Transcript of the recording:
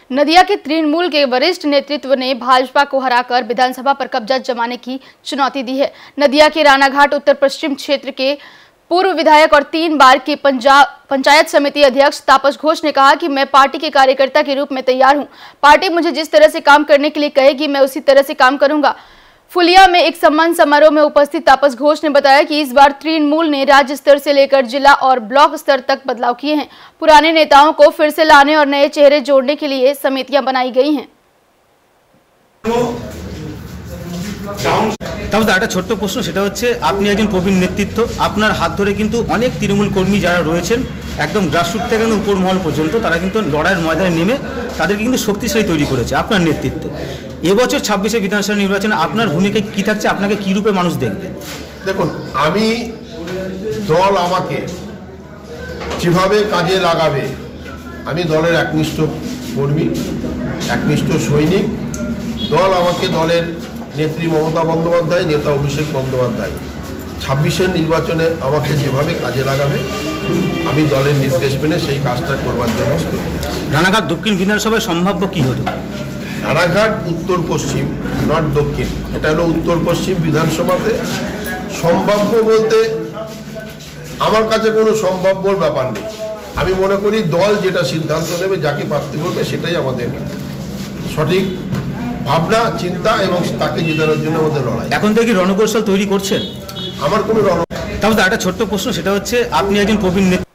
नदिया के तृणमूल के वरिष्ठ नेतृत्व ने भाजपा को हराकर विधानसभा पर कब्जा जमाने की चुनौती दी है। नदिया के रानाघाट उत्तर पश्चिम क्षेत्र के पूर्व विधायक और 3 बार के पंचायत समिति अध्यक्ष तापस घोष ने कहा कि मैं पार्टी के कार्यकर्ता के रूप में तैयार हूं। पार्टी मुझे जिस तरह से काम करने के लिए कहेगी मैं उसी तरह से काम करूंगा। फुलिया में एक सम्मान समारोह में उपस्थित तापस घोष ने बताया कि इस बार तृणमूल ने राज्य स्तर से लेकर जिला और ब्लॉक स्तर तक बदलाव किए हैं। पुराने नेताओं को फिर से लाने और नए चेहरे जोड़ने के लिए समितियां बनाई गई हैं। तब একটা ছোট্ট প্রশ্ন, সেটা হচ্ছে আপনি একজন প্রবীণ নেতৃত্ব, আপনার হাত ধরে কিন্তু অনেক তৃণমূল কর্মী যারা রয়েছেন একদম গ্রাসরুট থেকে উপর মহল পর্যন্ত তারা কিন্তু লড়াইয়ের ময়দানে নেমে তাদেরকে কিন্তু শক্তিশালী তৈরি করেছে আপনার নেতৃত্বে। এবছর 26শে বিধানসভা নির্বাচনে আপনার ভূমিকা কি থাকছে, আপনাকে কি রূপে মানুষ দেখবে? দেখুন, আমি দল আমাকে যেভাবে কাজে লাগাবে, আমি দলের একনিষ্ঠ কর্মী, একনিষ্ঠ সৈনিক। দল আমাকে, দলের নেত্রী মমতা বন্দ্যোপাধ্যায়, নেতা অভিষেক বন্দ্যোপাধ্যায় 26শে নির্বাচনে আমাকে যেভাবে কাজে লাগাবে আমি দলের নির্দেশ মেনে সেই কাজটা করবার জন্য। রানাঘাট দক্ষিণ বিধানসভায় সম্ভাব্য কি হতো? রানাঘাট উত্তর পশ্চিম, নর্থ দক্ষিণ, এটা হলো উত্তর পশ্চিম বিধানসভাতে সম্ভাব্য বলতে আমার কাছে কোনো সম্ভাব্যর ব্যাপার নেই। আমি মনে করি দল যেটা সিদ্ধান্ত নেবে, যাকে প্রার্থী করবে সেটাই আমাদের সঠিক ভাবনা, চিন্তা এবং তাকে জেতানোর জন্য আমাদের লড়াই। এখন থেকে রণকৌশল তৈরি করছেন? আমার কোনো তাহলে একটা ছোট্ট প্রশ্ন, সেটা হচ্ছে আপনি একজন প্রবীণ নেতা।